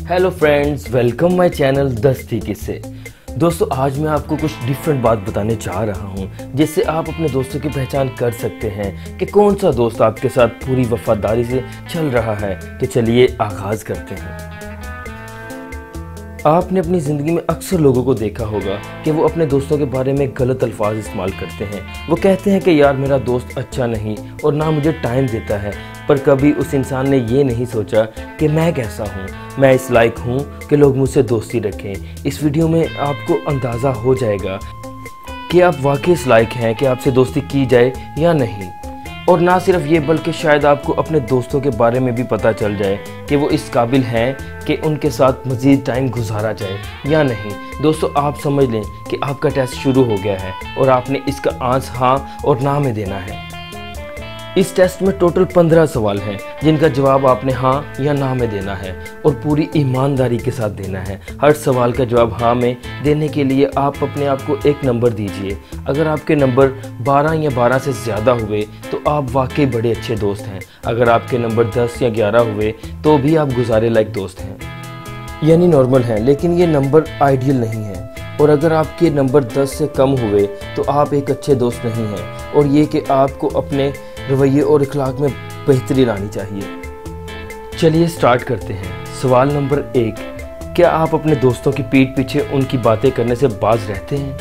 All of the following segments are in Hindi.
Hello friends, welcome my channel दस्ती किस्से। दोस्तों, आज मैं आपको कुछ डिफरेंट बात बताने जा रहा हूं जिससे आप अपने दोस्तों की पहचान कर सकते हैं कि कौन सा दोस्त आपके साथ पूरी वफादारी से चल रहा है। कि चलिए आगाज करते हैं। आपने अपनी ज़िंदगी में अक्सर लोगों को देखा होगा कि वो अपने दोस्तों के बारे में गलत अल्फाज इस्तेमाल करते हैं। वो कहते हैं कि यार मेरा दोस्त अच्छा नहीं और ना मुझे टाइम देता है, पर कभी उस इंसान ने ये नहीं सोचा कि मैं कैसा हूँ, मैं इस लायक हूँ कि लोग मुझसे दोस्ती रखें। इस वीडियो में आपको अंदाज़ा हो जाएगा कि आप वाकई इस लायक हैं कि आपसे दोस्ती की जाए या नहीं। और ना सिर्फ ये, बल्कि शायद आपको अपने दोस्तों के बारे में भी पता चल जाए कि वो इस काबिल हैं कि उनके साथ मज़ीद टाइम गुजारा जाए या नहीं। दोस्तों, आप समझ लें कि आपका टेस्ट शुरू हो गया है और आपने इसका आंसर हाँ और ना में देना है। इस टेस्ट में टोटल 15 सवाल हैं जिनका जवाब आपने हाँ या ना में देना है और पूरी ईमानदारी के साथ देना है। हर सवाल का जवाब हाँ में देने के लिए आप अपने आप को एक नंबर दीजिए। अगर आपके नंबर 12 या 12 से ज़्यादा हुए तो आप वाकई बड़े अच्छे दोस्त हैं। अगर आपके नंबर 10 या 11 हुए तो भी आप गुजारे लायक दोस्त हैं, यानी नॉर्मल हैं, लेकिन ये नंबर आइडियल नहीं है। और अगर आपके नंबर 10 से कम हुए तो आप एक अच्छे दोस्त नहीं हैं, और ये कि आपको अपने रवैये और इखलाक में बेहतरी लानी चाहिए। चलिए स्टार्ट करते हैं। सवाल नंबर 1, क्या आप अपने दोस्तों की पीठ पीछे उनकी बातें करने से बाज रहते हैं?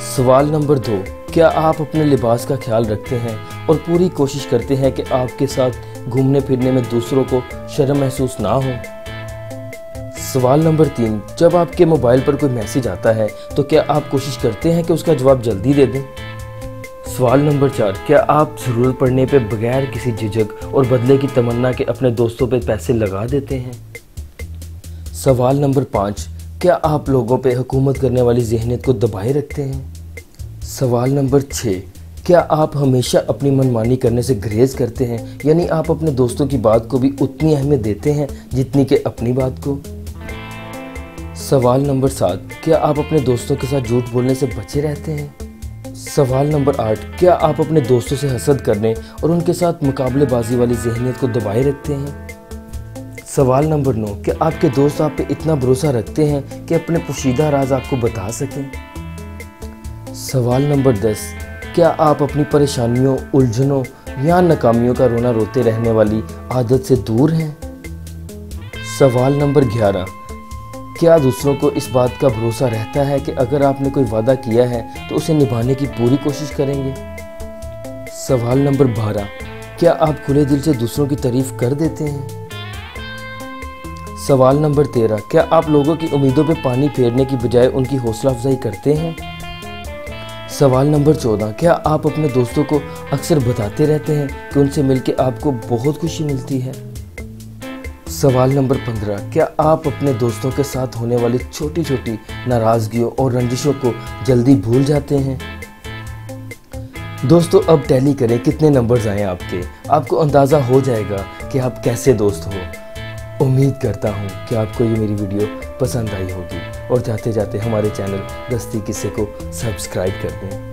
सवाल नंबर 2, क्या आप अपने लिबास का ख्याल रखते हैं और पूरी कोशिश करते हैं कि आपके साथ घूमने फिरने में दूसरों को शर्म महसूस ना हो? सवाल नंबर 3, जब आपके मोबाइल पर कोई मैसेज आता है तो क्या आप कोशिश करते हैं कि उसका जवाब जल्दी दे दें? सवाल नंबर 4, क्या आप ज़रूरत पड़ने पे बगैर किसी झिझक और बदले की तमन्ना के अपने दोस्तों पे पैसे लगा देते हैं? सवाल नंबर 5, क्या आप लोगों पे हुकूमत करने वाली ज़हनियत को दबाए रखते हैं? सवाल नंबर 6, क्या आप हमेशा अपनी मनमानी करने से गुरेज करते हैं, यानी आप अपने दोस्तों की बात को भी उतनी अहमियत देते हैं जितनी कि अपनी बात को? सवाल नंबर 7, क्या आप अपने दोस्तों के साथ झूठ बोलने से बचे रहते हैं? सवाल नंबर 8, क्या आप अपने दोस्तों से हसद करने और उनके साथ मुकाबलेबाजी वाली ज़हनियत को दबाए रखते हैं? सवाल नंबर 9, क्या आपके दोस्त आप पे इतना भरोसा रखते हैं कि अपने पोशीदा राज आपको बता सकें? सवाल नंबर 10, क्या आप अपनी परेशानियों, उलझनों या नाकामियों का रोना रोते रहने वाली आदत से दूर हैं? सवाल नंबर 11, क्या दूसरों को इस बात का भरोसा रहता है कि अगर आपने कोई वादा किया है तो उसे निभाने की पूरी कोशिश करेंगे? सवाल नंबर 12, क्या आप खुले दिल से दूसरों की तारीफ कर देते हैं? सवाल नंबर 13, क्या आप लोगों की उम्मीदों पे पानी फेरने की बजाय उनकी हौसला अफजाई करते हैं? सवाल नंबर 14, क्या आप अपने दोस्तों को अक्सर बताते रहते हैं कि उनसे मिलकर आपको बहुत खुशी मिलती है? सवाल नंबर 15, क्या आप अपने दोस्तों के साथ होने वाली छोटी छोटी नाराज़गियों और रंजिशों को जल्दी भूल जाते हैं? दोस्तों, अब टैली करें कितने नंबर्स आए आपके। आपको अंदाज़ा हो जाएगा कि आप कैसे दोस्त हो। उम्मीद करता हूँ कि आपको ये मेरी वीडियो पसंद आई होगी, और जाते जाते हमारे चैनल दस्ती किस्से को सब्सक्राइब कर दें।